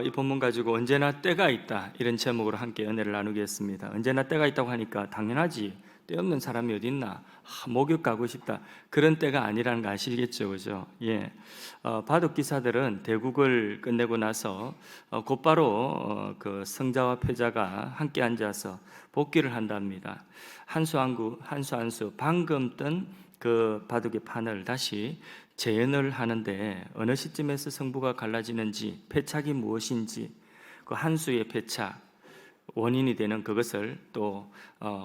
이 본문 가지고 언제나 때가 있다, 이런 제목으로 함께 은혜를 나누겠습니다. 언제나 때가 있다고 하니까 당연하지, 때 없는 사람이 어디 있나, 목욕 가고 싶다, 그런 때가 아니라는 거 아시겠죠, 그죠? 예. 바둑 기사들은 대국을 끝내고 나서 곧바로 그 승자와 패자가 함께 앉아서 복귀를 한답니다. 한 수 한 수 방금 뜬 그 바둑의 판을 다시 재연을 하는데, 어느 시점에서 승부가 갈라지는지, 패착이 무엇인지, 그 한 수의 패착 원인이 되는 그것을 또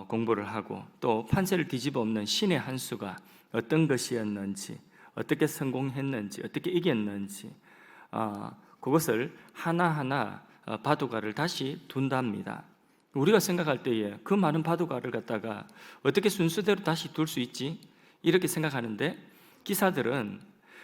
공부를 하고, 또 판세를 뒤집어 엎는 신의 한 수가 어떤 것이었는지, 어떻게 성공했는지, 어떻게 이겼는지, 그것을 하나하나 바둑알을 다시 둔답니다. 우리가 생각할 때에 그 많은 바둑알을 갖다가 어떻게 순서대로 다시 둘 수 있지? 이렇게 생각하는데, 기사들은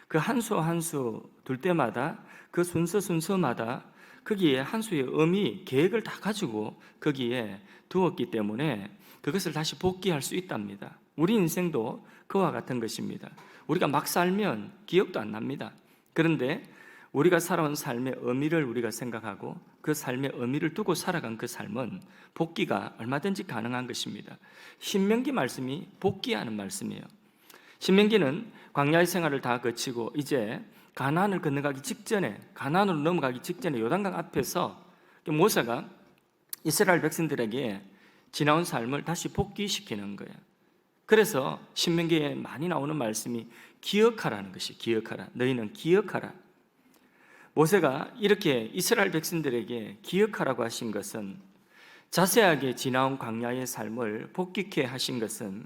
그 한 수 한 수 둘 때마다 그 순서마다 거기에 한 수의 의미, 계획을 다 가지고 거기에 두었기 때문에 그것을 다시 복귀할 수 있답니다. 우리 인생도 그와 같은 것입니다. 우리가 막 살면 기억도 안 납니다. 그런데 우리가 살아온 삶의 의미를 우리가 생각하고 그 삶의 의미를 두고 살아간 그 삶은 복귀가 얼마든지 가능한 것입니다. 신명기 말씀이 복귀하는 말씀이에요. 신명기는 광야의 생활을 다 거치고 이제 가나안을 건너가기 직전에, 가나안으로 넘어가기 직전에 요단강 앞에서 모세가 이스라엘 백성들에게 지나온 삶을 다시 복귀시키는 거예요. 그래서 신명기에 많이 나오는 말씀이 기억하라는 것이, 기억하라, 너희는 기억하라. 모세가 이렇게 이스라엘 백성들에게 기억하라고 하신 것은, 자세하게 지나온 광야의 삶을 복귀케 하신 것은,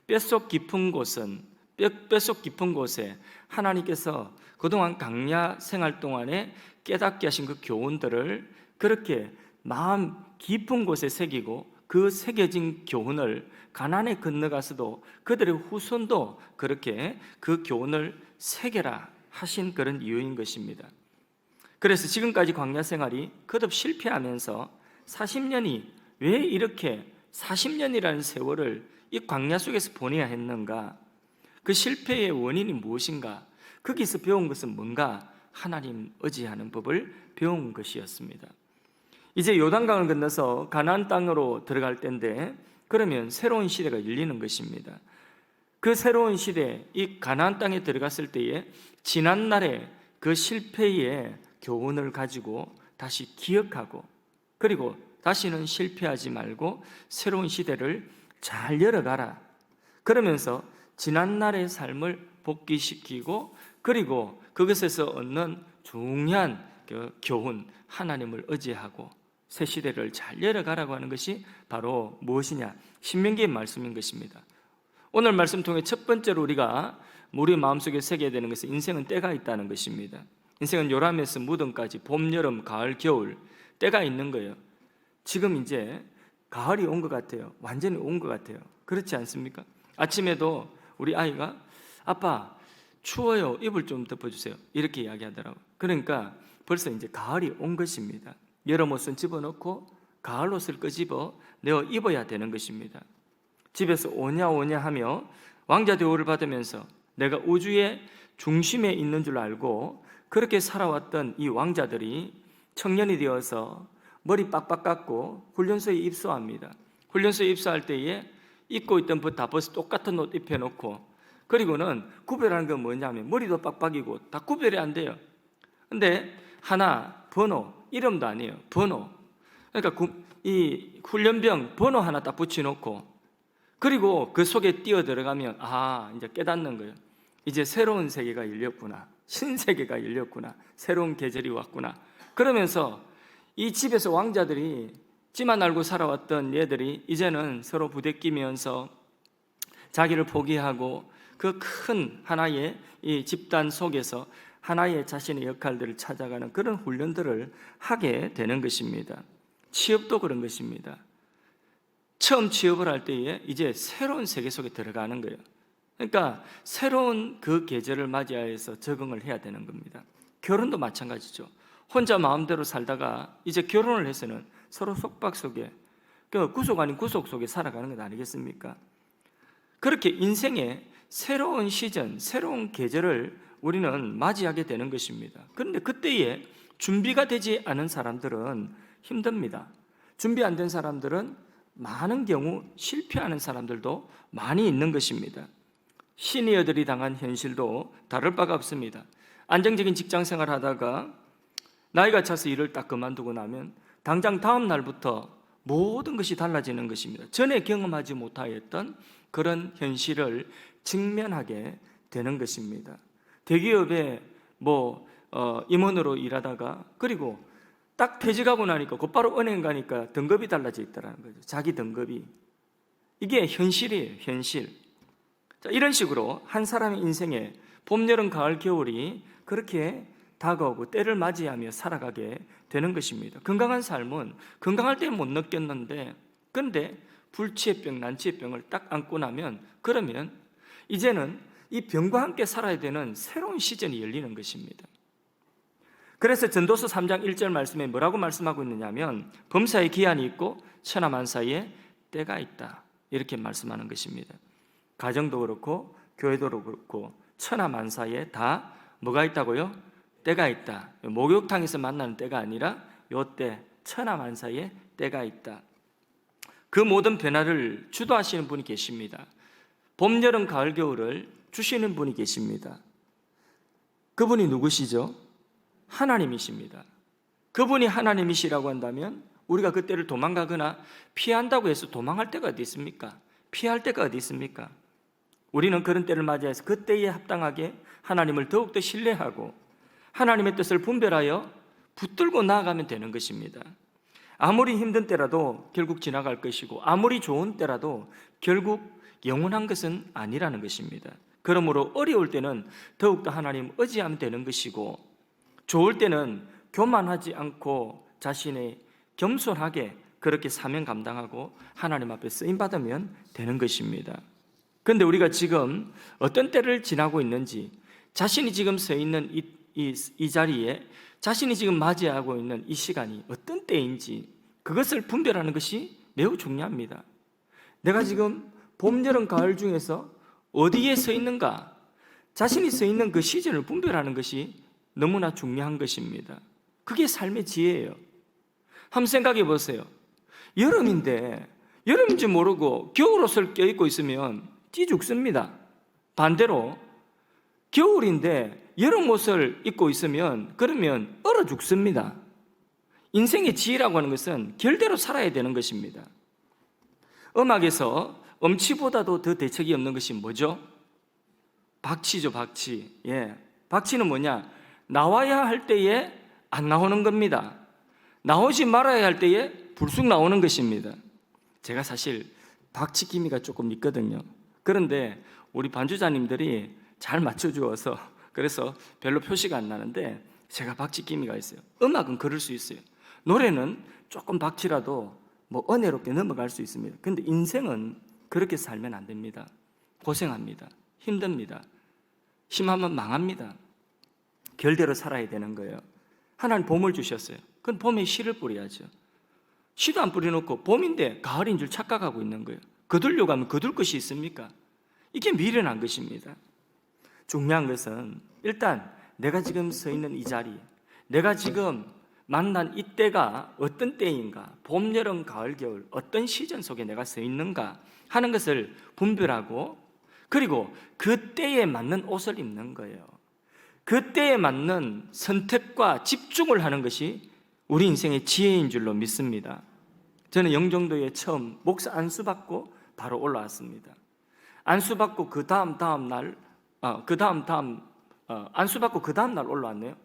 뼛속 깊은 곳에 하나님께서 그동안 광야 생활 동안에 깨닫게 하신 그 교훈들을 그렇게 마음 깊은 곳에 새기고, 그 새겨진 교훈을 가나안에 건너가서도 그들의 후손도 그렇게 그 교훈을 새겨라 하신 그런 이유인 것입니다. 그래서 지금까지 광야 생활이 거듭 실패하면서 40년이 왜 이렇게 40년이라는 세월을 이 광야 속에서 보내야 했는가? 그 실패의 원인이 무엇인가? 거기서 배운 것은 뭔가? 하나님 의지하는 법을 배운 것이었습니다. 이제 요단강을 건너서 가나안 땅으로 들어갈 때인데, 그러면 새로운 시대가 열리는 것입니다. 그 새로운 시대, 이 가나안 땅에 들어갔을 때에 지난날의 그 실패의 교훈을 가지고 다시 기억하고, 그리고 다시는 실패하지 말고 새로운 시대를 잘 열어가라. 그러면서 지난날의 삶을 복귀시키고, 그리고 그것에서 얻는 중요한 그 교훈, 하나님을 의지하고 새 시대를 잘 열어가라고 하는 것이 바로 무엇이냐? 신명기의 말씀인 것입니다. 오늘 말씀 통해 첫 번째로 우리가 우리 마음속에 새겨야 되는 것은, 인생은 때가 있다는 것입니다. 인생은 요람에서 무덤까지, 봄, 여름, 가을, 겨울, 때가 있는 거예요. 지금 이제 가을이 온 것 같아요. 완전히 온 것 같아요. 그렇지 않습니까? 아침에도 우리 아이가 아빠 추워요, 이불 좀 덮어주세요, 이렇게 이야기하더라고요. 그러니까 벌써 이제 가을이 온 것입니다. 여름 옷은 집어넣고 가을 옷을 끄집어 내어 입어야 되는 것입니다. 집에서 오냐 하며 왕자 대우를 받으면서 내가 우주의 중심에 있는 줄 알고 그렇게 살아왔던 이 왕자들이 청년이 되어서 머리 빡빡 깎고 훈련소에 입소합니다. 훈련소에 입소할 때에 입고 있던 옷 다 벗어 똑같은 옷 입혀놓고, 그리고는 구별하는 건 뭐냐면 머리도 빡빡이고 다 구별이 안 돼요. 근데 하나, 번호, 이름도 아니에요. 번호. 그러니까 이 훈련병 번호 하나 딱 붙여놓고, 그리고 그 속에 뛰어 들어가면 이제 깨닫는 거예요. 이제 새로운 세계가 열렸구나, 신세계가 열렸구나, 새로운 계절이 왔구나. 그러면서 이 집에서 왕자들이, 지만 알고 살아왔던 얘들이 이제는 서로 부대끼면서 자기를 포기하고 그 큰 하나의 이 집단 속에서 하나의 자신의 역할들을 찾아가는 그런 훈련들을 하게 되는 것입니다. 취업도 그런 것입니다. 처음 취업을 할 때에 이제 새로운 세계 속에 들어가는 거예요. 그러니까 새로운 그 계절을 맞이해서 적응을 해야 되는 겁니다. 결혼도 마찬가지죠. 혼자 마음대로 살다가 이제 결혼을 해서는 서로 속박 속에, 그 구속 아닌 구속 속에 살아가는 것 아니겠습니까? 그렇게 인생의 새로운 시즌, 새로운 계절을 우리는 맞이하게 되는 것입니다. 그런데 그때에 준비가 되지 않은 사람들은 힘듭니다. 준비 안 된 사람들은 많은 경우 실패하는 사람들도 많이 있는 것입니다. 시니어들이 당한 현실도 다를 바가 없습니다. 안정적인 직장 생활 하다가 나이가 차서 일을 딱 그만두고 나면 당장 다음 날부터 모든 것이 달라지는 것입니다. 전에 경험하지 못하였던 그런 현실을 직면하게 되는 것입니다. 대기업에 임원으로 일하다가 그리고 딱 퇴직하고 나니까 곧바로 은행 가니까 등급이 달라져 있다는 거죠. 자기 등급이. 이게 현실이에요, 현실. 자, 이런 식으로 한 사람의 인생에 봄, 여름, 가을, 겨울이 그렇게 다가오고 때를 맞이하며 살아가게 되는 것입니다. 건강한 삶은 건강할 때 못 느꼈는데 근데 불치의 병, 난치의 병을 딱 안고 나면 그러면 이제는 이 병과 함께 살아야 되는 새로운 시즌이 열리는 것입니다. 그래서 전도서 3장 1절 말씀에 뭐라고 말씀하고 있느냐면 범사에 기한이 있고 천하만사에 때가 있다 이렇게 말씀하는 것입니다. 가정도 그렇고 교회도 그렇고 천하만사에 다 뭐가 있다고요? 때가 있다. 목욕탕에서 만나는 때가 아니라 요때 천하만사에 때가 있다. 그 모든 변화를 주도하시는 분이 계십니다. 봄, 여름, 가을, 겨울을 주시는 분이 계십니다. 그분이 누구시죠? 하나님이십니다. 그분이 하나님이시라고 한다면 우리가 그때를 도망가거나 피한다고 해서 도망할 때가 어디 있습니까? 피할 때가 어디 있습니까? 우리는 그런 때를 맞이해서 그때에 합당하게 하나님을 더욱더 신뢰하고 하나님의 뜻을 분별하여 붙들고 나아가면 되는 것입니다. 아무리 힘든 때라도 결국 지나갈 것이고 아무리 좋은 때라도 결국 영원한 것은 아니라는 것입니다. 그러므로 어려울 때는 더욱더 하나님 의지하면 되는 것이고 좋을 때는 교만하지 않고 자신의 겸손하게 그렇게 사명 감당하고 하나님 앞에 쓰임받으면 되는 것입니다. 그런데 우리가 지금 어떤 때를 지나고 있는지 자신이 지금 서 있는 이 자리에 자신이 지금 맞이하고 있는 이 시간이 어떤 때인지 그것을 분별하는 것이 매우 중요합니다. 내가 지금 봄, 여름, 가을 중에서 어디에 서 있는가? 자신이 서 있는 그 시즌을 분별하는 것이 너무나 중요한 것입니다. 그게 삶의 지혜예요. 한번 생각해 보세요. 여름인데 여름인지 모르고 겨울 옷을 껴입고 있으면 뛰 죽습니다. 반대로 겨울인데 여름 옷을 입고 있으면 그러면 얼어 죽습니다. 인생의 지혜라고 하는 것은 결대로 살아야 되는 것입니다. 음악에서 음치보다도 더 대책이 없는 것이 뭐죠? 박치죠, 박치. 예. 박치는 뭐냐? 나와야 할 때에 안 나오는 겁니다. 나오지 말아야 할 때에 불쑥 나오는 것입니다. 제가 사실 박치 기미가 조금 있거든요. 그런데 우리 반주자님들이 잘 맞춰주어서 그래서 별로 표시가 안 나는데 제가 박치 기미가 있어요. 음악은 그럴 수 있어요. 노래는 조금 박치라도 은혜롭게 넘어갈 수 있습니다. 그런데 인생은 그렇게 살면 안 됩니다. 고생합니다. 힘듭니다. 심하면 망합니다. 결대로 살아야 되는 거예요. 하나님 봄을 주셨어요. 그건 봄에 씨를 뿌려야죠. 씨도 안 뿌려놓고 봄인데 가을인 줄 착각하고 있는 거예요. 거두려고 하면 거둘 것이 있습니까? 이게 미련한 것입니다. 중요한 것은 일단 내가 지금 서 있는 이 자리, 내가 지금 만난 이 때가 어떤 때인가, 봄, 여름, 가을, 겨울 어떤 시즌 속에 내가 서 있는가 하는 것을 분별하고 그리고 그 때에 맞는 옷을 입는 거예요. 그 때에 맞는 선택과 집중을 하는 것이 우리 인생의 지혜인 줄로 믿습니다. 저는 영종도에 처음 목사 안수 받고 바로 올라왔습니다. 안수 받고 그 다음 날 안수 받고 그 다음 날 올라왔네요.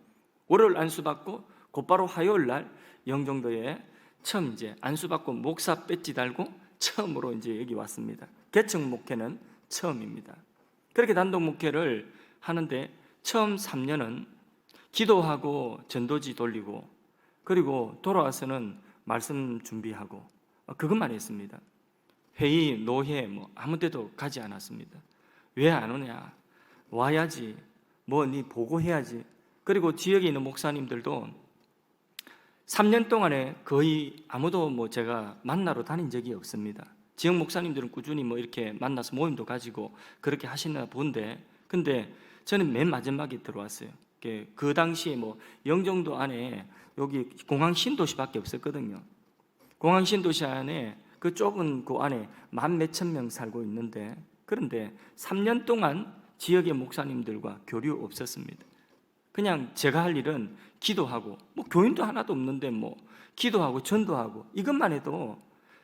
월요일 안수 받고 곧바로 화요일 날 영종도에 처음 이제 안수 받고 목사 배지 달고 처음으로 이제 여기 왔습니다. 개척 목회는 처음입니다. 그렇게 단독 목회를 하는데 처음 3년은 기도하고 전도지 돌리고 그리고 돌아와서는 말씀 준비하고 그것만 했습니다. 회의, 노회 아무 데도 가지 않았습니다. 왜 안 오냐? 와야지. 네 보고해야지. 그리고 지역에 있는 목사님들도 3년 동안에 거의 아무도 제가 만나러 다닌 적이 없습니다. 지역 목사님들은 꾸준히 이렇게 만나서 모임도 가지고 그렇게 하시나 본데 근데 저는 맨 마지막에 들어왔어요. 그 당시에 뭐 영종도 안에 여기 공항 신도시밖에 없었거든요. 공항 신도시 안에 그 좁은 그 안에 10,000명 살고 있는데, 그런데 3년 동안 지역의 목사님들과 교류 없었습니다. 그냥 제가 할 일은 기도하고, 뭐 교인도 하나도 없는데 뭐 기도하고 전도하고, 이것만 해도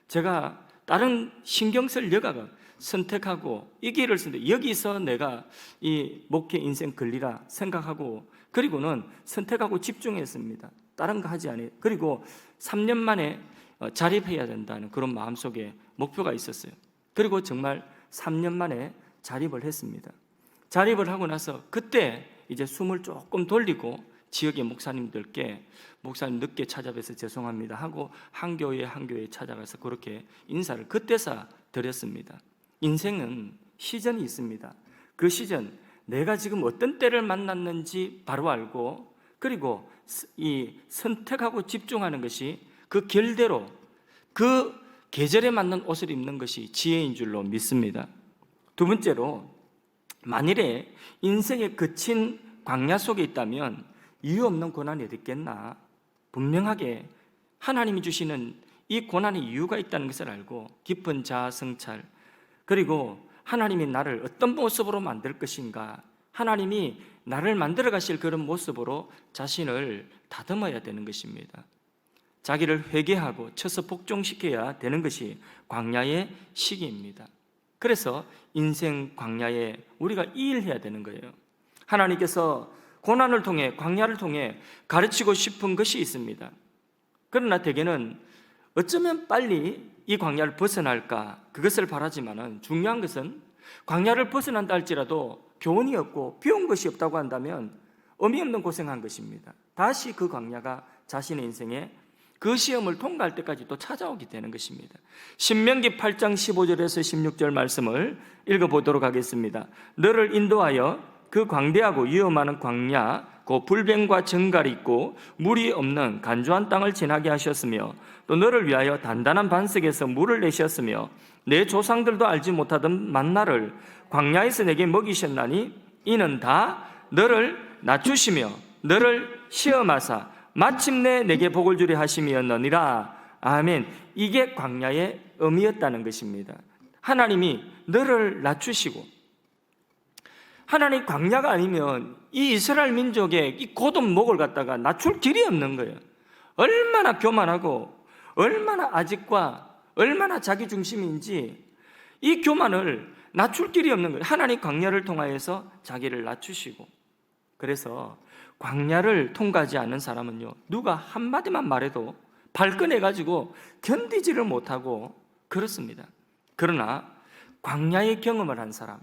제가 다른 신경 쓸 여가가 선택하고 이 길을 쓰는데, 여기서 내가 이 목회 인생 걸리라 생각하고, 그리고는 선택하고 집중했습니다. 다른 거 하지 않아요. 그리고 3년 만에 자립해야 된다는 그런 마음속에 목표가 있었어요. 그리고 정말 3년 만에 자립을 했습니다. 자립을 하고 나서 그때 이제 숨을 조금 돌리고 지역의 목사님들께, 목사님 늦게 찾아뵈서 죄송합니다 하고 한 교회 찾아가서 그렇게 인사를 그때서 드렸습니다. 인생은 시즌이 있습니다. 그 시즌, 내가 지금 어떤 때를 만났는지 바로 알고, 그리고 이 선택하고 집중하는 것이 그 결대로 그 계절에 맞는 옷을 입는 것이 지혜인 줄로 믿습니다. 두 번째로, 만일에 인생에 거친 광야 속에 있다면 이유 없는 고난이 어디 있겠나? 분명하게 하나님이 주시는 이 고난의 이유가 있다는 것을 알고 깊은 자아 성찰, 그리고 하나님이 나를 어떤 모습으로 만들 것인가, 하나님이 나를 만들어 가실 그런 모습으로 자신을 다듬어야 되는 것입니다. 자기를 회개하고 쳐서 복종시켜야 되는 것이 광야의 시기입니다. 그래서 인생 광야에 우리가 이 일을 해야 되는 거예요. 하나님께서 고난을 통해, 광야를 통해 가르치고 싶은 것이 있습니다. 그러나 대개는 어쩌면 빨리 이 광야를 벗어날까, 그것을 바라지만은 중요한 것은 광야를 벗어난다 할지라도 교훈이 없고 배운 것이 없다고 한다면 의미 없는 고생한 것입니다. 다시 그 광야가 자신의 인생에 그 시험을 통과할 때까지 또 찾아오게 되는 것입니다. 신명기 8장 15절에서 16절 말씀을 읽어보도록 하겠습니다. 너를 인도하여 그 광대하고 위험한 광야, 그 불뱀과 정갈이 있고 물이 없는 간조한 땅을 지나게 하셨으며, 또 너를 위하여 단단한 반석에서 물을 내셨으며, 내 조상들도 알지 못하던 만나를 광야에서 내게 먹이셨나니 이는 다 너를 낮추시며 너를 시험하사 마침내 내게 복을 주려 하심이었느니라. 아멘. 이게 광야의 의미였다는 것입니다. 하나님이 너를 낮추시고, 하나님 광야가 아니면 이 이스라엘 민족의 이 고든 목을 갖다가 낮출 길이 없는 거예요. 얼마나 교만하고 얼마나 아직과 얼마나 자기 중심인지 이 교만을 낮출 길이 없는 거예요. 하나님 광야를 통하여서 자기를 낮추시고, 그래서 광야를 통과하지 않는 사람은요, 누가 한마디만 말해도 발끈해가지고 견디지를 못하고 그렇습니다. 그러나 광야의 경험을 한 사람,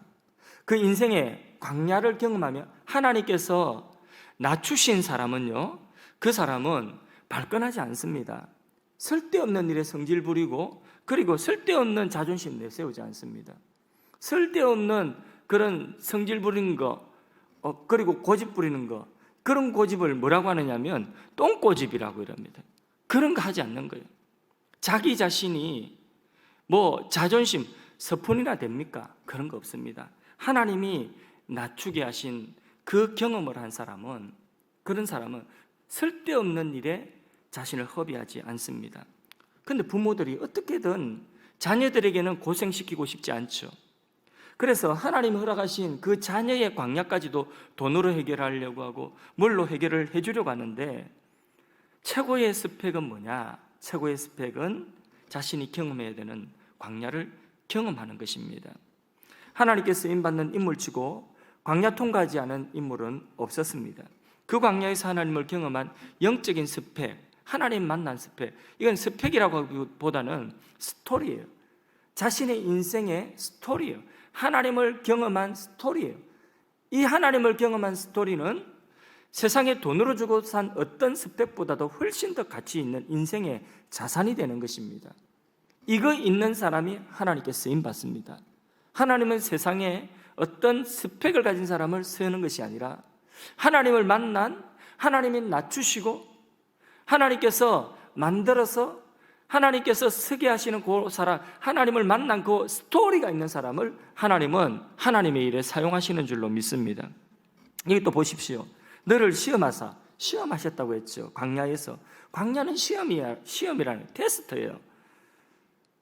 그 인생의 광야를 경험하며 하나님께서 낮추신 사람은요, 그 사람은 발끈하지 않습니다. 쓸데없는 일에 성질 부리고, 그리고 쓸데없는 자존심 내세우지 않습니다. 쓸데없는 그런 성질 부리는 거, 그리고 고집 부리는 거, 그런 고집을 뭐라고 하느냐면 똥고집이라고 이럽니다. 그런 거 하지 않는 거예요. 자기 자신이 뭐 자존심, 서푼이나 됩니까? 그런 거 없습니다. 하나님이 낮추게 하신 그 경험을 한 사람은, 그런 사람은 쓸데없는 일에 자신을 허비하지 않습니다. 그런데 부모들이 어떻게든 자녀들에게는 고생시키고 싶지 않죠. 그래서 하나님이 허락하신 그 자녀의 광야까지도 돈으로 해결하려고 하고 뭘로 해결을 해주려고 하는데, 최고의 스펙은 뭐냐? 최고의 스펙은 자신이 경험해야 되는 광야를 경험하는 것입니다. 하나님께 쓰임받는 인물치고 광야 통과하지 않은 인물은 없었습니다. 그 광야에서 하나님을 경험한 영적인 스펙, 하나님 만난 스펙, 이건 스펙이라고 하기보다는 스토리예요. 자신의 인생의 스토리예요. 하나님을 경험한 스토리예요. 이 하나님을 경험한 스토리는 세상에 돈으로 주고 산 어떤 스펙보다도 훨씬 더 가치 있는 인생의 자산이 되는 것입니다. 이거 있는 사람이 하나님께 쓰임받습니다. 하나님은 세상에 어떤 스펙을 가진 사람을 쓰는 것이 아니라 하나님을 만난, 하나님이 낮추시고 하나님께서 만들어서 하나님께서 서게 하시는 그 사람, 하나님을 만난 그 스토리가 있는 사람을 하나님은 하나님의 일에 사용하시는 줄로 믿습니다. 여기 또 보십시오. 너를 시험하셨다고 했죠. 광야에서. 광야는 시험이라는 테스트예요.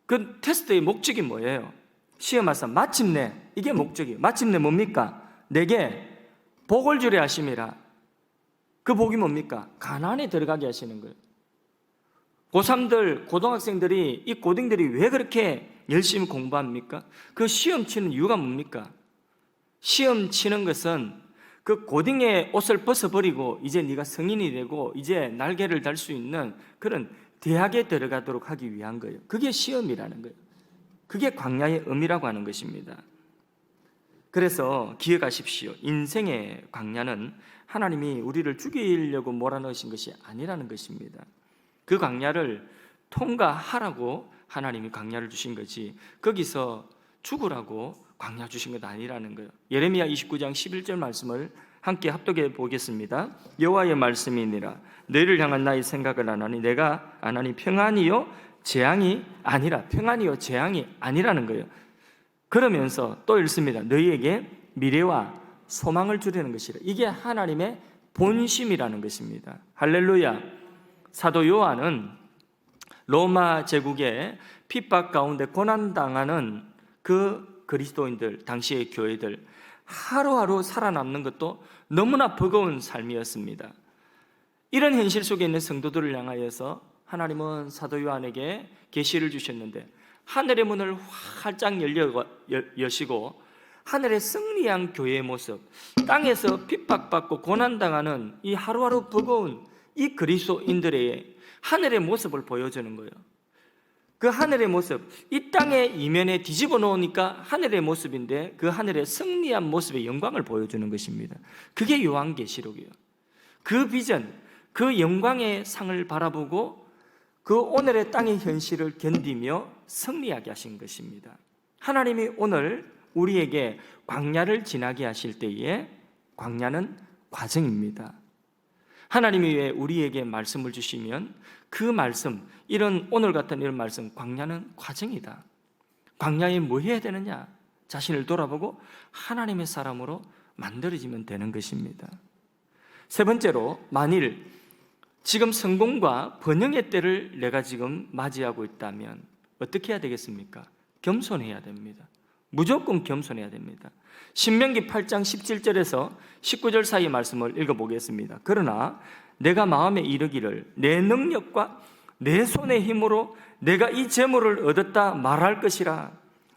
그 테스트의 목적이 뭐예요? 시험하사 마침내, 이게 목적이에요. 마침내 뭡니까? 내게 복을 주려 하심이라. 그 복이 뭡니까? 가나안에 들어가게 하시는 거예요. 고3들, 고등학생들이, 이 고딩들이 왜 그렇게 열심히 공부합니까? 그 시험 치는 이유가 뭡니까? 시험 치는 것은 그 고딩의 옷을 벗어버리고 이제 네가 성인이 되고 이제 날개를 달 수 있는 그런 대학에 들어가도록 하기 위한 거예요. 그게 시험이라는 거예요. 그게 광야의 의미라고 하는 것입니다. 그래서 기억하십시오. 인생의 광야는 하나님이 우리를 죽이려고 몰아넣으신 것이 아니라는 것입니다. 그 광야를 통과하라고 하나님이 광야를 주신 거지, 거기서 죽으라고 광야 주신 것 아니라는 거예요. 예레미야 29장 11절 말씀을 함께 합독해 보겠습니다. 여호와의 말씀이니라. 너희를 향한 나의 생각을 아나니 내가 아나니 평안이요 재앙이 아니라, 평안이요 재앙이 아니라는 거예요. 그러면서 또 읽습니다. 너희에게 미래와 소망을 주려는 것이라. 이게 하나님의 본심이라는 것입니다. 할렐루야. 사도 요한은 로마 제국의 핍박 가운데 고난당하는 그 그리스도인들, 당시의 교회들, 하루하루 살아남는 것도 너무나 버거운 삶이었습니다. 이런 현실 속에 있는 성도들을 향하여서 하나님은 사도 요한에게 계시를 주셨는데, 하늘의 문을 활짝 여시고 하늘의 승리한 교회의 모습, 땅에서 핍박받고 고난당하는 이 하루하루 버거운 이 그리스도인들의 하늘의 모습을 보여주는 거예요. 그 하늘의 모습, 이 땅의 이면에 뒤집어 놓으니까 하늘의 모습인데 그 하늘의 승리한 모습의 영광을 보여주는 것입니다. 그게 요한계시록이에요. 그 비전, 그 영광의 상을 바라보고 그 오늘의 땅의 현실을 견디며 승리하게 하신 것입니다. 하나님이 오늘 우리에게 광야를 지나게 하실 때에 광야는 과정입니다. 하나님이 왜 우리에게 말씀을 주시면 그 말씀, 오늘 같은 이런 말씀, 광야는 과정이다. 광야에 뭐 해야 되느냐? 자신을 돌아보고 하나님의 사람으로 만들어지면 되는 것입니다. 세 번째로, 만일 지금 성공과 번영의 때를 내가 지금 맞이하고 있다면 어떻게 해야 되겠습니까? 겸손해야 됩니다. 무조건 겸손해야 됩니다. 신명기 8장 17절에서 19절 사이 말씀을 읽어보겠습니다. 그러나 내가 마음에 이르기를 내 능력과 내 손의 힘으로 내가 이 재물을 얻었다 말할 것이라.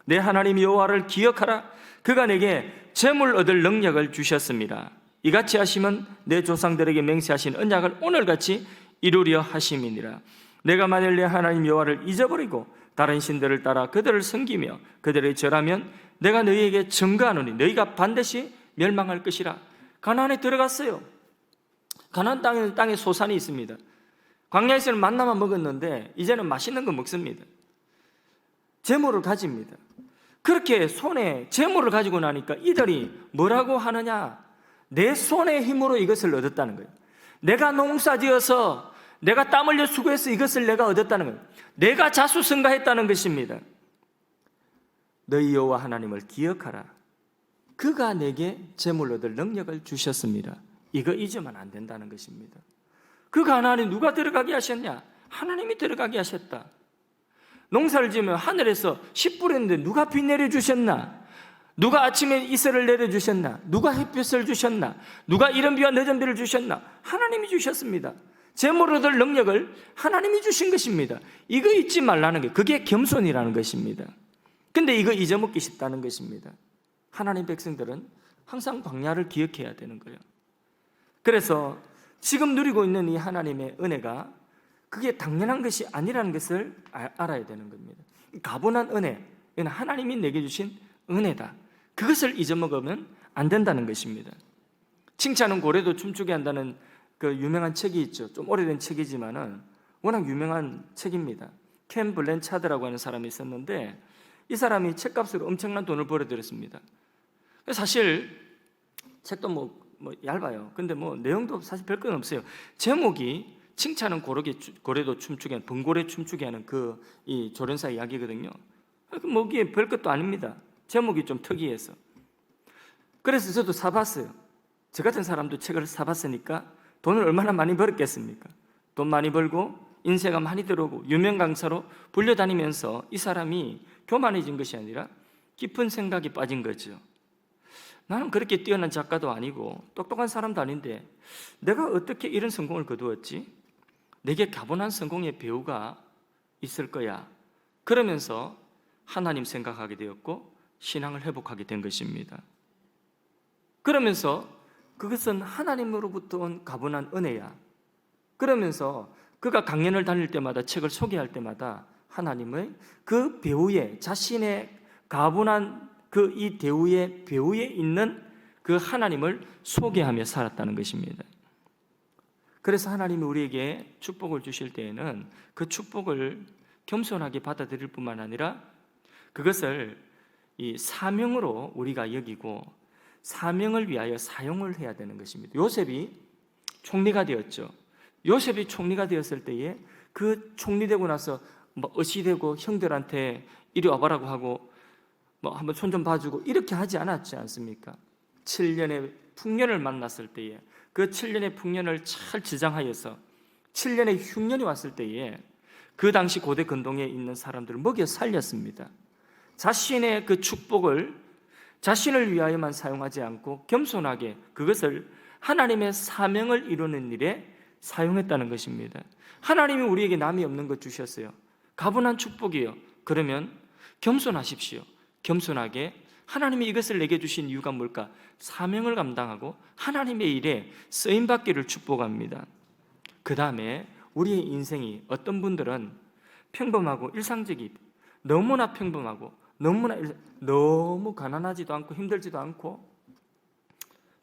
내 하나님 여호와를 기억하라. 그가 내게 재물 얻을 능력을 주셨습니다. 이같이 하시면 내 조상들에게 맹세하신 언약을 오늘같이 이루려 하심이니라. 내가 만일 내 하나님 여호와를 잊어버리고 다른 신들을 따라 그들을 섬기며 그들을 절하면 내가 너희에게 증거하노니 너희가 반드시 멸망할 것이라. 가나안에 들어갔어요. 가나안 땅에 소산이 있습니다. 광야에서는 만나만 먹었는데 이제는 맛있는 거 먹습니다. 재물을 가집니다. 그렇게 손에 재물을 가지고 나니까 이들이 뭐라고 하느냐? 내 손의 힘으로 이것을 얻었다는 거예요. 내가 농사지어서 내가 땀 흘려 수고해서 이것을 내가 얻었다는 거예요. 내가 자수성가했다는 것입니다. 너희 여호와 하나님을 기억하라. 그가 내게 재물 얻을 능력을 주셨습니다. 이거 잊으면 안 된다는 것입니다. 그 가나안에 누가 들어가게 하셨냐? 하나님이 들어가게 하셨다. 농사를 지으면 하늘에서 씨 뿌렸는데 누가 비 내려주셨나? 누가 아침에 이슬을 내려주셨나? 누가 햇볕을 주셨나? 누가 이른 비와 늦은 비를 주셨나? 하나님이 주셨습니다. 재물 얻을 능력을 하나님이 주신 것입니다. 이거 잊지 말라는 게, 그게 겸손이라는 것입니다. 근데 이거 잊어먹기 쉽다는 것입니다. 하나님 백성들은 항상 광야를 기억해야 되는 거예요. 그래서 지금 누리고 있는 이 하나님의 은혜가 그게 당연한 것이 아니라는 것을 알아야 되는 겁니다. 가분한 은혜, 이건 하나님이 내게 주신 은혜다. 그것을 잊어먹으면 안 된다는 것입니다. 칭찬은 고래도 춤추게 한다는 그 유명한 책이 있죠. 좀 오래된 책이지만은 워낙 유명한 책입니다. 켄 블렌차드라고 하는 사람이 있었는데 이 사람이 책값으로 엄청난 돈을 벌어들였습니다. 사실 책도 뭐 얇아요. 근데 내용도 사실 별건 없어요. 제목이 칭찬은 고래도 춤추게 하는, 번고래 춤추게 하는 이 조련사 이야기거든요. 이게 별것도 아닙니다. 제목이 좀 특이해서. 그래서 저도 사봤어요. 저 같은 사람도 책을 사봤으니까 돈을 얼마나 많이 벌었겠습니까? 돈 많이 벌고 인세가 많이 들어오고 유명 강사로 불려다니면서 이 사람이 교만해진 것이 아니라 깊은 생각이 빠진 거죠. 나는 그렇게 뛰어난 작가도 아니고 똑똑한 사람도 아닌데 내가 어떻게 이런 성공을 거두었지? 내게 가분한 성공의 배우가 있을 거야. 그러면서 하나님 생각하게 되었고 신앙을 회복하게 된 것입니다. 그러면서 그것은 하나님으로부터 온 가분한 은혜야. 그러면서 그가 강연을 다닐 때마다 책을 소개할 때마다 하나님의 그 배우의 자신의 가분한 그 이 배우의 배우에 있는 그 하나님을 소개하며 살았다는 것입니다. 그래서 하나님이 우리에게 축복을 주실 때에는 그 축복을 겸손하게 받아들일 뿐만 아니라 그것을 이 사명으로 우리가 여기고 사명을 위하여 사용을 해야 되는 것입니다. 요셉이 총리가 되었죠. 요셉이 총리가 되었을 때에 그 총리 되고 나서 어시되고 형들한테 이리 와봐라고 하고 한번 손 좀 봐주고 이렇게 하지 않았지 않습니까? 7년의 풍년을 만났을 때에 그 7년의 풍년을 잘 지장하여서 7년의 흉년이 왔을 때에 그 당시 고대 근동에 있는 사람들을 먹여 살렸습니다. 자신의 그 축복을 자신을 위하여만 사용하지 않고 겸손하게 그것을 하나님의 사명을 이루는 일에 사용했다는 것입니다. 하나님이 우리에게 남이 없는 것 주셨어요. 가분한 축복이요. 그러면 겸손하십시오. 겸손하게 하나님이 이것을 내게 주신 이유가 뭘까? 사명을 감당하고 하나님의 일에 쓰임받기를 축복합니다. 그 다음에 우리의 인생이 어떤 분들은 평범하고 일상적이 너무나 평범하고 너무 가난하지도 않고 힘들지도 않고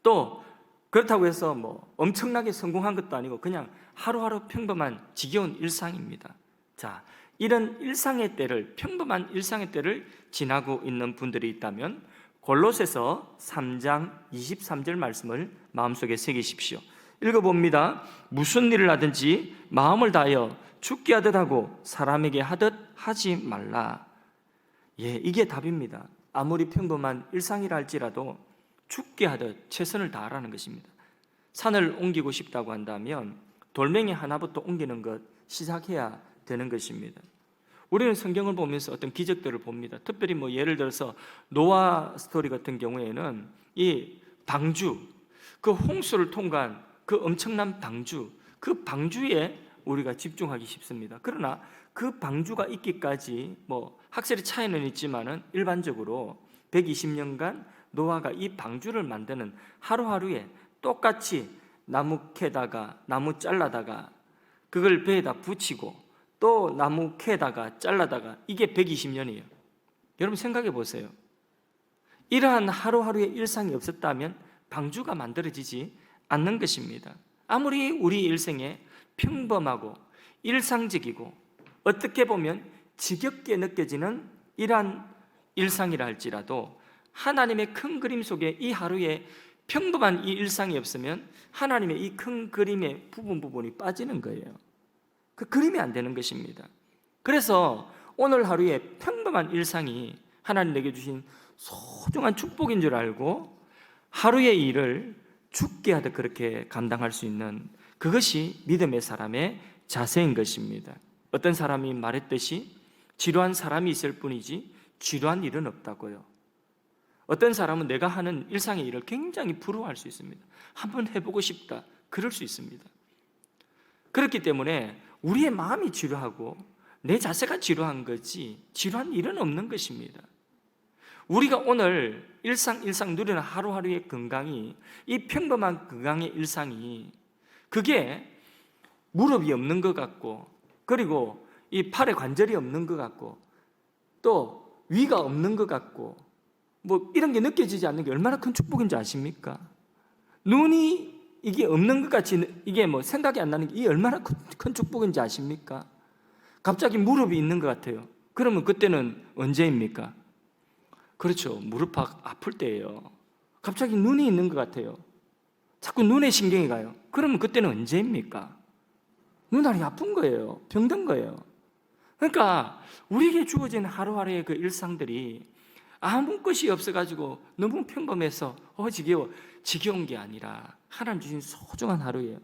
또 그렇다고 해서 엄청나게 성공한 것도 아니고 그냥 하루하루 평범한 지겨운 일상입니다. 자, 이런 일상의 때를 평범한 일상의 때를 지나고 있는 분들이 있다면 골로새서 3장 23절 말씀을 마음속에 새기십시오. 읽어봅니다. 무슨 일을 하든지 마음을 다하여 죽게 하듯 하고 사람에게 하듯 하지 말라. 이게 답입니다. 아무리 평범한 일상이라 할지라도 죽게 하듯 최선을 다하라는 것입니다. 산을 옮기고 싶다고 한다면 돌멩이 하나부터 옮기는 것 시작해야 되는 것입니다. 우리는 성경을 보면서 어떤 기적들을 봅니다. 특별히 예를 들어서 노아 스토리 같은 경우에는 이 방주, 그 홍수를 통과한 그 엄청난 방주, 그 방주에 우리가 집중하기 쉽습니다. 그러나 그 방주가 있기까지 학설의 차이는 있지만은 일반적으로 120년간 노아가 이 방주를 만드는 하루하루에 똑같이 나무 캐다가 나무 잘라다가 그걸 배에다 붙이고 또 나무 캐다가 잘라다가 이게 120년이에요. 여러분 생각해 보세요. 이러한 하루하루의 일상이 없었다면 방주가 만들어지지 않는 것입니다. 아무리 우리 일생에 평범하고 일상적이고 어떻게 보면 지겹게 느껴지는 이러한 일상이라 할지라도 하나님의 큰 그림 속에 이 하루에 평범한 이 일상이 없으면 하나님의 이 큰 그림의 부분이 빠지는 거예요. 그 그림이 안 되는 것입니다. 그래서 오늘 하루의 평범한 일상이 하나님 내게 주신 소중한 축복인 줄 알고 하루의 일을 죽게 하듯 그렇게 감당할 수 있는 그것이 믿음의 사람의 자세인 것입니다. 어떤 사람이 말했듯이 지루한 사람이 있을 뿐이지 지루한 일은 없다고요. 어떤 사람은 내가 하는 일상의 일을 굉장히 부러워할 수 있습니다. 한번 해보고 싶다. 그럴 수 있습니다. 그렇기 때문에 우리의 마음이 지루하고 내 자세가 지루한 거지 지루한 일은 없는 것입니다. 우리가 오늘 일상 누리는 하루하루의 건강이 이 평범한 건강의 일상이 그게 무릎이 없는 것 같고 그리고 이 팔에 관절이 없는 것 같고 또 위가 없는 것 같고 이런 게 느껴지지 않는 게 얼마나 큰 축복인지 아십니까? 눈이 이게 없는 것 같이 이게 생각이 안 나는 게 이게 얼마나 큰 축복인지 아십니까? 갑자기 무릎이 있는 것 같아요. 그러면 그때는 언제입니까? 그렇죠. 무릎 아플 때예요. 갑자기 눈이 있는 것 같아요. 자꾸 눈에 신경이 가요. 그러면 그때는 언제입니까? 눈알이 아픈 거예요. 병든 거예요. 그러니까 우리에게 주어진 하루하루의 그 일상들이 아무 것이 없어가지고 너무 평범해서 지겨워. 지겨운 게 아니라 하나님 주신 소중한 하루예요.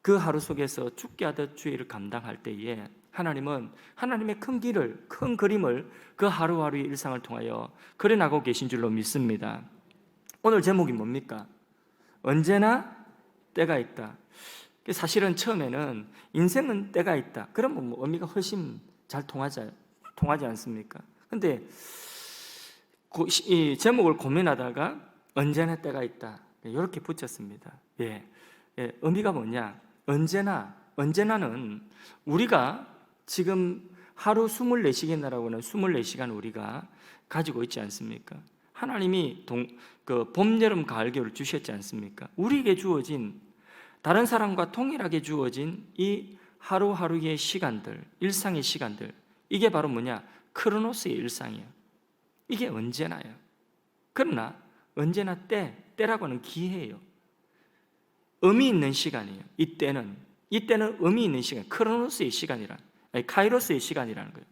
그 하루 속에서 죽게 하듯 주의 일을 감당할 때에 하나님은 하나님의 큰 길을, 큰 그림을 그 하루하루의 일상을 통하여 그려나가고 계신 줄로 믿습니다. 오늘 제목이 뭡니까? 언제나 때가 있다. 사실은 처음에는 인생은 때가 있다, 그러면 뭐 의미가 훨씬 잘 통하지 않습니까? 근데 이 제목을 고민하다가 언제나 때가 있다, 이렇게 붙였습니다. 의미가 뭐냐? 언제나는 우리가 지금 하루 24시간이라고 하는 24시간 우리가 가지고 있지 않습니까? 하나님이 봄, 여름, 가을, 겨울을 주셨지 않습니까? 우리에게 주어진, 다른 사람과 동일하게 주어진 이 하루하루의 시간들, 일상의 시간들, 이게 바로 뭐냐? 크로노스의 일상이에요. 이게 언제나요. 그러나 언제나 때라고 하는 기회예요. 의미 있는 시간이에요. 이때는 의미 있는 시간, 크로노스의 시간이란, 카이로스의 시간이라는 거예요.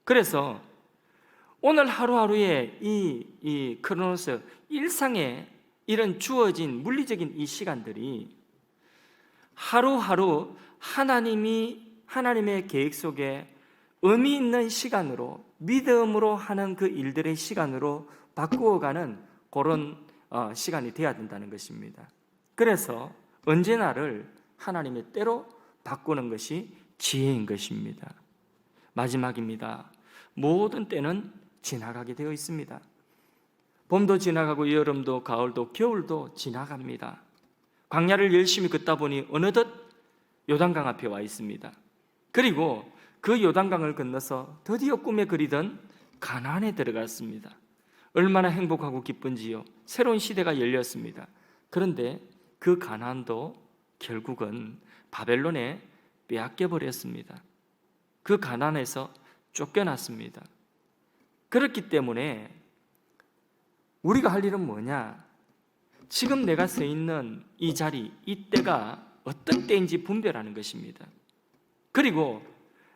그래서 오늘 하루하루의 이 크로노스, 일상에 이런 주어진 물리적인 이 시간들이 하루하루 하나님의 계획 속에 의미 있는 시간으로, 믿음으로 하는 그 일들의 시간으로 바꾸어가는 그런 시간이 되어야 된다는 것입니다. 그래서 언제나를 하나님의 때로 바꾸는 것이 지혜인 것입니다. 마지막입니다. 모든 때는 지나가게 되어 있습니다. 봄도 지나가고 여름도 가을도 겨울도 지나갑니다. 광야를 열심히 걷다 보니 어느덧 요단강 앞에 와 있습니다. 그리고 그 요단강을 건너서 드디어 꿈에 그리던 가나안에 들어갔습니다. 얼마나 행복하고 기쁜지요. 새로운 시대가 열렸습니다. 그런데 그 가나안도 결국은 바벨론에 빼앗겨 버렸습니다. 그 가나안에서 쫓겨났습니다. 그렇기 때문에 우리가 할 일은 뭐냐? 지금 내가 서 있는 이 자리, 이 때가 어떤 때인지 분별하는 것입니다. 그리고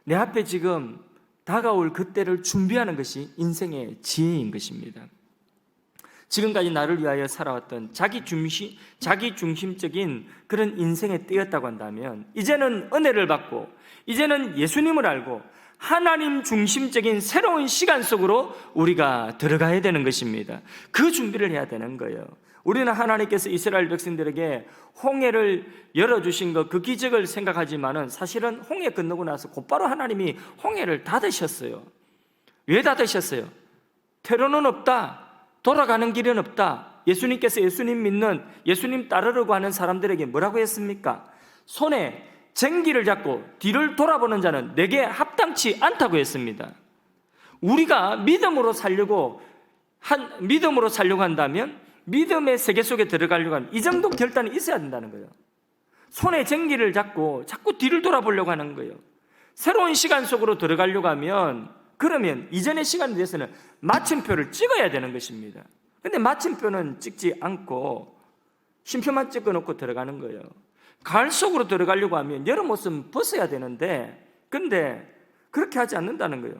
내 앞에 지금 다가올 그 때를 준비하는 것이 인생의 지혜인 것입니다. 지금까지 나를 위하여 살아왔던 자기 중심적인 그런 인생의 때였다고 한다면, 이제는 은혜를 받고 이제는 예수님을 알고 하나님 중심적인 새로운 시간 속으로 우리가 들어가야 되는 것입니다. 그 준비를 해야 되는 거예요. 우리는 하나님께서 이스라엘 백성들에게 홍해를 열어주신 것, 그 기적을 생각하지만은 사실은 홍해 건너고 나서 곧바로 하나님이 홍해를 닫으셨어요. 왜 닫으셨어요? 퇴로는 없다, 돌아가는 길은 없다. 예수님께서 예수님 믿는, 예수님 따르려고 하는 사람들에게 뭐라고 했습니까? 손에 쟁기를 잡고 뒤를 돌아보는 자는 내게 합당치 않다고 했습니다. 우리가 믿음으로 살려고 한다면, 믿음의 세계 속에 들어가려고 하면 이 정도 결단이 있어야 된다는 거예요. 손에 쟁기를 잡고 자꾸 뒤를 돌아보려고 하는 거예요. 새로운 시간 속으로 들어가려고 하면, 그러면 이전의 시간에 대해서는 마침표를 찍어야 되는 것입니다. 근데 마침표는 찍지 않고 쉼표만 찍어놓고 들어가는 거예요. 가을 속으로 들어가려고 하면 여름 옷은 벗어야 되는데, 근데 그렇게 하지 않는다는 거예요.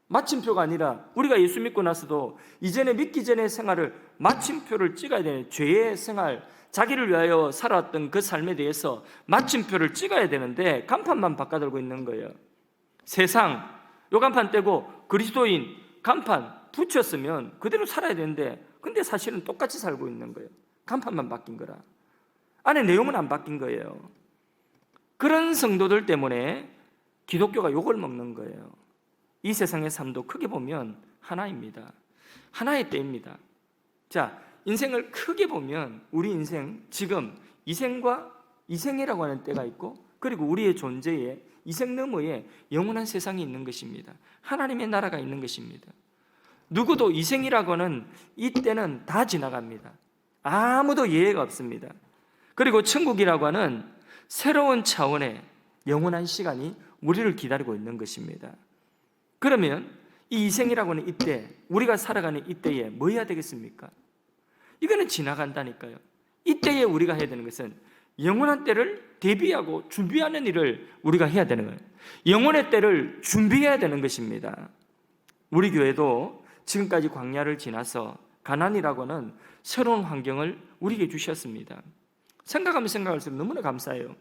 마침표가 아니라 우리가 예수 믿고 나서도 이전에 믿기 전의 생활을 마침표를 찍어야 되는, 죄의 생활, 자기를 위하여 살아왔던 그 삶에 대해서 마침표를 찍어야 되는데 간판만 바꿔들고 있는 거예요. 세상 요 간판 떼고 그리스도인 간판 붙였으면 그대로 살아야 되는데, 근데 사실은 똑같이 살고 있는 거예요. 간판만 바뀐 거라. 안에 내용은 안 바뀐 거예요. 그런 성도들 때문에 기독교가 욕을 먹는 거예요. 이 세상의 삶도 크게 보면 하나입니다. 하나의 때입니다. 자, 인생을 크게 보면 우리 인생, 지금 이생과 이생이라고 하는 때가 있고, 그리고 우리의 존재에 이생 너머에 영원한 세상이 있는 것입니다. 하나님의 나라가 있는 것입니다. 누구도 이생이라고 하는 이 때는 다 지나갑니다. 아무도 예외가 없습니다. 그리고 천국이라고 하는 새로운 차원의 영원한 시간이 우리를 기다리고 있는 것입니다. 그러면 이 이생이라고 하는 이때, 우리가 살아가는 이때에 뭐 해야 되겠습니까? 이거는 지나간다니까요. 이때에 우리가 해야 되는 것은 영원한 때를 대비하고 준비하는 일을 우리가 해야 되는 거예요. 영원의 때를 준비해야 되는 것입니다. 우리 교회도 지금까지 광야를 지나서 가난이라고는 새로운 환경을 우리에게 주셨습니다. 생각하면 생각할수록 너무나 감사해요.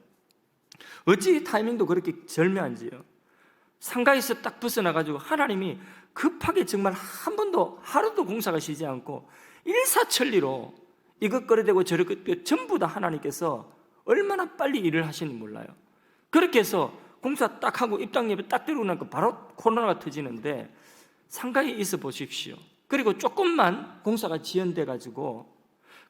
어찌 타이밍도 그렇게 절묘한지요. 상가에서 딱 벗어나가지고 하나님이 급하게 정말 한 번도 하루도 공사가 쉬지 않고 일사천리로 이것거리되고 저것거리되고 전부 다 하나님께서 얼마나 빨리 일을 하시는지 몰라요. 그렇게 해서 공사 딱 하고 입당 예배 딱 들고 나니까 바로 코로나가 터지는데 상가에 있어 보십시오. 그리고 조금만 공사가 지연돼 가지고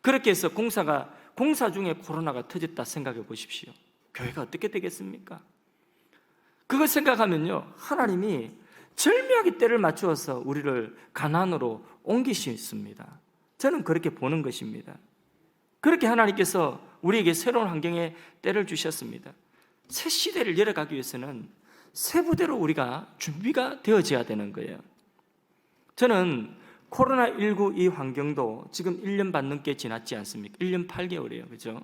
그렇게 해서 공사 중에 코로나가 터졌다 생각해 보십시오. 교회가 어떻게 되겠습니까? 그걸 생각하면요, 하나님이 절묘하게 때를 맞추어서 우리를 가난으로 옮기셨습니다. 저는 그렇게 보는 것입니다. 그렇게 하나님께서 우리에게 새로운 환경에 때를 주셨습니다. 새 시대를 열어가기 위해서는 새 부대로 우리가 준비가 되어져야 되는 거예요. 저는 코로나19 이 환경도 지금 1년 반 넘게 지났지 않습니까? 1년 8개월이에요. 그죠?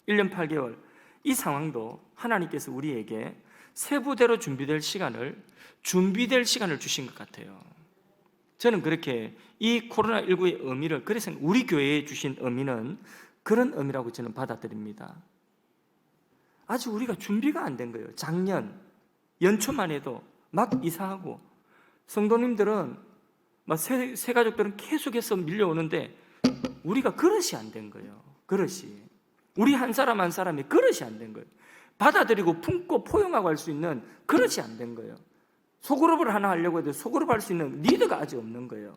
1년 8개월. 이 상황도 하나님께서 우리에게 새 부대로 준비될 시간을 주신 것 같아요. 저는 그렇게 이 코로나19의 의미를, 그래서 우리 교회에 주신 의미는 그런 의미라고 저는 받아들입니다. 아직 우리가 준비가 안 된 거예요. 작년 연초만 해도 막 이사하고 성도님들은 막 새 가족들은 계속해서 밀려오는데 우리가 그릇이 안 된 거예요. 그릇이. 우리 한 사람 한 사람이 그릇이 안 된 거예요. 받아들이고 품고 포용하고 할 수 있는 그릇이 안 된 거예요. 소그룹을 하나 하려고 해도 소그룹 할 수 있는 리더가 아직 없는 거예요.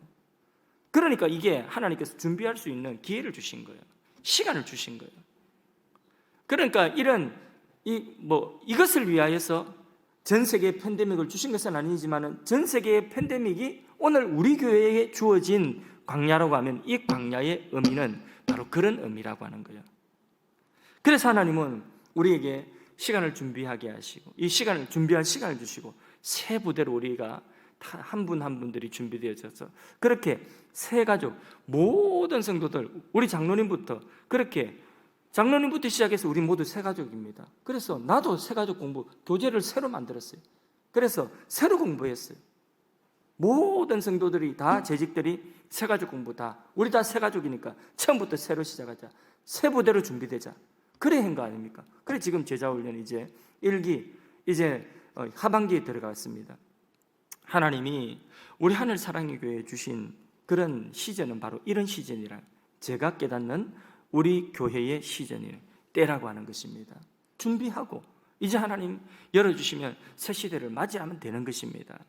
그러니까 이게 하나님께서 준비할 수 있는 기회를 주신 거예요. 시간을 주신 거예요. 그러니까 이것을 위하여서 전 세계에 팬데믹을 주신 것은 아니지만 전 세계의 팬데믹이 오늘 우리 교회에 주어진 광야라고 하면 이 광야의 의미는 바로 그런 의미라고 하는 거예요. 그래서 하나님은 우리에게 시간을 준비하게 하시고 이 시간을 준비할 시간을 주시고 새 부대로 우리가 한 분 한 분들이 준비되어져서 그렇게 새 가족 모든 성도들 우리 장로님부터 그렇게 장로님부터 시작해서 우리 모두 새 가족입니다. 그래서 나도 새 가족 공부 교재를 새로 만들었어요. 그래서 새로 공부했어요. 모든 성도들이 다 재직들이 새 가족 공부 다 우리 다 새 가족이니까 처음부터 새로 시작하자. 새 부대로 준비되자. 그래 한 거 아닙니까? 그래 지금 제자훈련 이제 1기 이제 하반기에 들어갔습니다. 하나님이 우리 하늘 사랑의 교회에 주신 그런 시즌은 바로 이런 시즌이라 제가 깨닫는 우리 교회의 시즌이에요. 때라고 하는 것입니다. 준비하고 이제 하나님 열어주시면 새 시대를 맞이하면 되는 것입니다.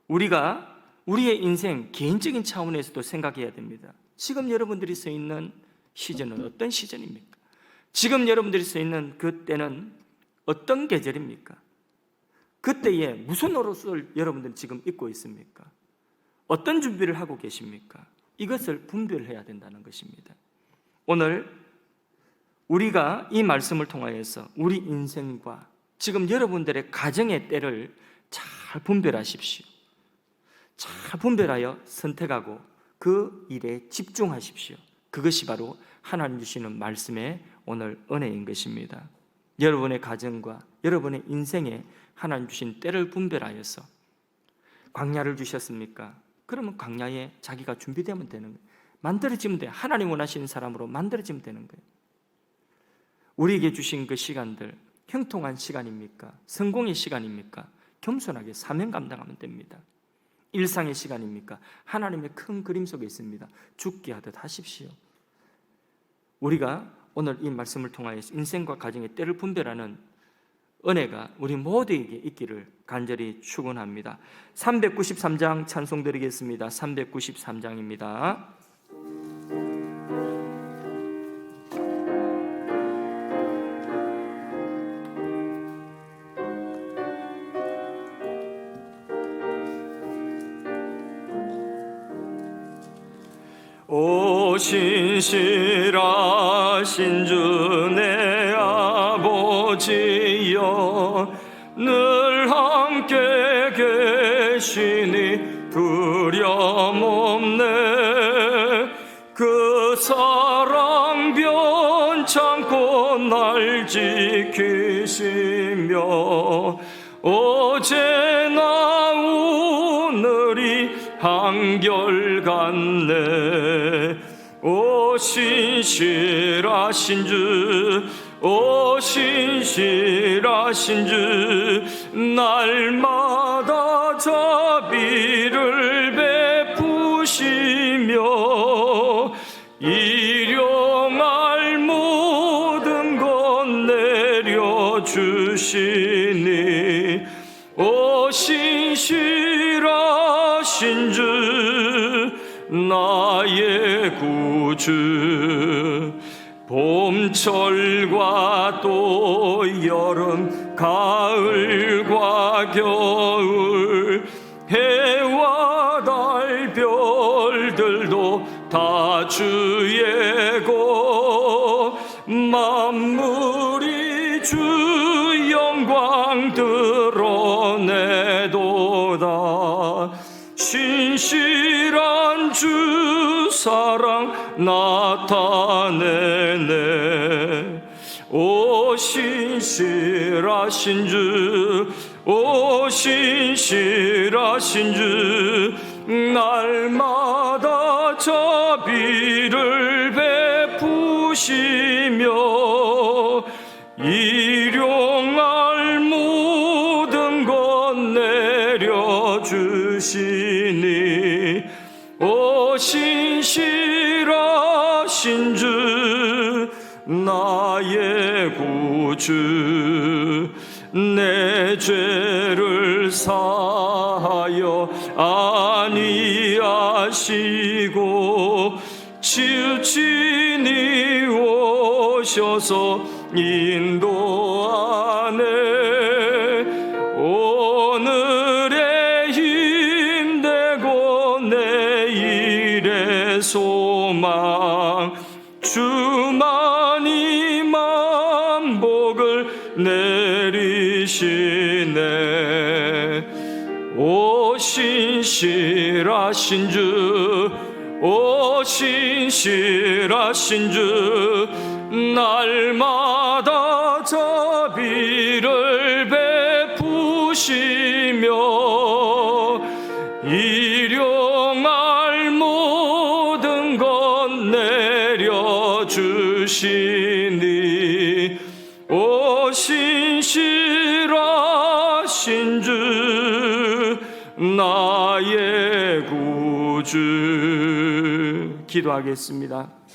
우리가 우리의 인생 개인적인 차원에서도 생각해야 됩니다. 지금 여러분들이 서 있는 시즌은 어떤 시즌입니까? 지금 여러분들이 서 있는 그 때는 어떤 계절입니까? 그때에 무슨 옷을 여러분들은 지금 입고 있습니까? 어떤 준비를 하고 계십니까? 이것을 분별해야 된다는 것입니다. 오늘 우리가 이 말씀을 통하여서 우리 인생과 지금 여러분들의 가정의 때를 잘 분별하십시오. 잘 분별하여 선택하고 그 일에 집중하십시오. 그것이 바로 하나님 주시는 말씀의 오늘 은혜인 것입니다. 여러분의 가정과 여러분의 인생에 하나님 주신 때를 분별하여서 광야를 주셨습니까? 그러면 광야에 자기가 준비되면 되는 거예요. 만들어지면 돼요. 하나님 원하시는 사람으로 만들어지면 되는 거예요. 우리에게 주신 그 시간들 형통한 시간입니까? 성공의 시간입니까? 겸손하게 사명 감당하면 됩니다. 일상의 시간입니까? 하나님의 큰 그림 속에 있습니다. 죽게 하듯 하십시오. 우리가 오늘 이 말씀을 통하여서 인생과 가정의 때를 분별하는 은혜가 우리 모두에게 있기를 간절히 축원합니다. 393장 찬송 드리겠습니다. 393장입니다. 오 신실하신 주 내 아버지여 늘 함께 계시니 두려움 없네. 그 사랑 변찮고 날 지키시며 어제나 오늘이 한결같네. 오 신실하신 주, 오 신실하신 주, 날마다 자비를 베푸시며 일용할 모든 것 내려주시니 오 신실하신 주, 나의 구주. 봄철과 또 여름, 가을과 겨울, 해와 달 별들도 다 주의 것, 만물이 주 영광 드러내도다. 신실한 주 사랑 나타내네. 오 신실하신 주, 오 신실하신 주, 날마다 자비를 베푸시며 일용할 모든 것 내려주시니 오 신실하신 주, 나의 구주. 내 죄를 사하여 아니하시고 치우치니 오셔서 인도하네. 오늘의 힘내고 내일의 소망, 주만이 만복을 내리시네. 오 신실하신 주, 오 신실하신 주, 날마다 자비를 베푸시며 일용할 모든 것 내려주시니 오 신실하신 주, 나의 구주. 기도하겠습니다.